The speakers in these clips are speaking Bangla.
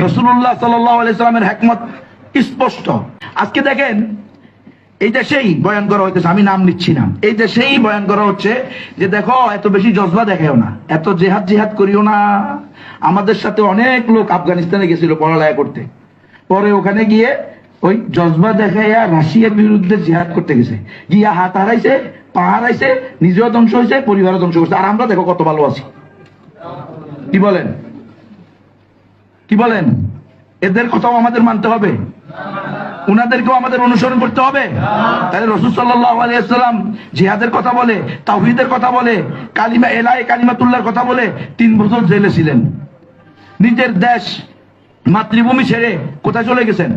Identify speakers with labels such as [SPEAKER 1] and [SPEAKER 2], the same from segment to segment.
[SPEAKER 1] রাসূলুল্লাহ সাল্লাল্লাহু আলাইহি সাল্লামের হিকমত স্পষ্ট। আজকে দেখেন এই দেশেই বয়ান করা হইতেছে, আমি নাম নিচ্ছি না, এই দেশেই বয়ান করা হচ্ছে যে দেখো এত বেশি জজবা দেখাও না, এত জেহাদ করিও না। আমাদের সাথে অনেক লোক আফগানিস্তানে গেছিল পড়ালেখা করতে, পরে ওখানে গিয়ে ওই জজবা দেখাইয়া রাশিয়ার বিরুদ্ধে জিহাদ করতে গেছে, গিয়া হাত হারাইছে, পা হারাইছে, নিজেও ধ্বংস হয়েছে, পরিবারও ধ্বংস করছে। আর আমরা দেখো কত ভালো আছি। কি বলেন, কি বলেন? এদের কথাও আমাদের মানতে হবে, উনাদেরকেও আমাদের অনুসরণ করতে হবে। তাহলে রাসূল সাল্লাল্লাহু আলাইহি ওয়াসাল্লাম জিহাদের কথা বলে, তাওহীদের কথা বলে, কালিমা এলাহি কালিমাতুল্লাহর কথা বলে 3 বছর জেলে ছিলেন। নিজের দেশ মাতৃভূমি ছেড়ে কোথায় চলে গেছেন?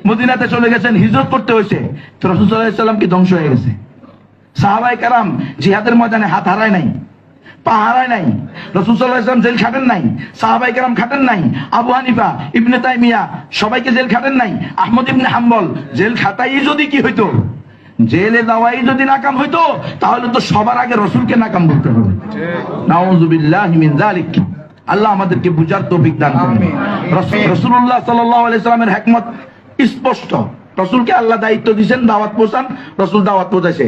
[SPEAKER 1] মদিনাতে চলে গেছেন, হিজরত করতে হয়েছে। তো রাসূল সাল্লাল্লাহু আলাইহি ওয়াসাল্লাম কি ধ্বংস হয়ে গেছে? সাহাবায়ে কেরাম জিহাদের ময়দানে হাত হারায় নাই, পা হারায় নাই, রাসূল সাল্লাল্লাহু আলাইহি ওয়াসাল্লাম জেল খাটেন নাই, সাহাবায়ে কেরাম খাটেন নাই, আবু হানিফা, ইবনে তাইমিয়া সবাইকে জেল খাটেন নাই, আহমদ ইবনে হাম্বল জেল খাটাই যদি কি হইতো, জেলে যাওয়াই যদি নাকাম হইতো, তাহলে তো সবার আগে রাসূলকে নাকাম বলতে হবে। নাউযুবিল্লাহি মিন যালিক। আল্লাহ আমাদেরকে বুঝার তৌফিক দান করুন। রাসূলুল্লাহ সাল্লাল্লাহু আলাইহি সাল্লামের হিকমত স্পষ্ট। রসুলকে আল্লাহ দায়িত্ব দিয়েছেন দাওয়াত পৌঁছান, রসুল দাওয়াত পৌঁছাইছে।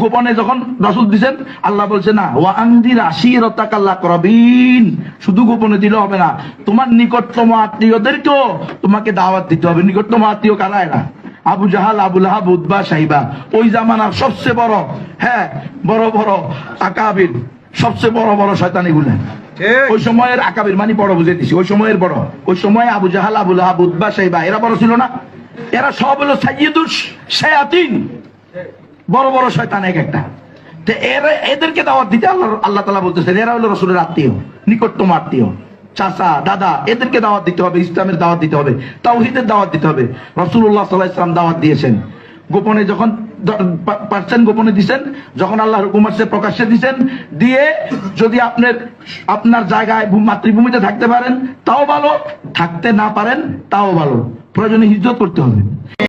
[SPEAKER 1] গোপনে যখন রসুল দিয়েছেন, আল্লাহ বলছে না ওয়া আনদির আশিরাতাকাল আকরাবিন, শুধু গোপনে দিলে হবে না, তোমার নিকটতম আত্মীয়দেরকেও তোমাকে দাওয়াত দিতে হবে। নিকটতম আত্মীয় কারা? এরা আবু জাহাল, আবু লাহাব, উতবা, সাইবা, ওই জামানার সবচেয়ে বড়, হ্যাঁ বড় বড় আকাবির, সবচেয়ে বড় বড় শয়তান এগুলা। ওই সময়ের আকাবির মানে বড় বুঝে দিছি, ওই সময়ের বড়। ওই সময় আবু জাহাল, আবু লাহাব, উতবা, সাইবা এরা বড় ছিল না? এরা সব হলো সাইয়্যিদুশ শায়াতিন, বড় বড় শয়তান এক একটা। তো এদেরকে দাওয়াত দিতে আল্লাহ তাআলা বলতেছেন এরা হলো রাসূলের আত্মীয়, নিকটতম আত্মীয়, চাচা, দাদা, এদেরকে দাওয়াত দিতে হবে, ইসলামের দাওয়াত দিতে হবে, তাওহীদের দাওয়াত দিতে হবে। রাসূলুল্লাহ সাল্লাল্লাহু আলাইহি ওয়াসাল্লাম দাওয়াত দিয়েছেন, গোপনে যখন পারছেন গোপনে দিছেন, যখন আল্লাহর হুকুম আসছে প্রকাশ্যে দিছেন। দিয়ে যদি আপনার জায়গায় মাতৃভূমিতে থাকতে পারেন তাও ভালো, থাকতে না পারেন তাও ভালো, প্রয়োজনে হিজরত করতে হবে।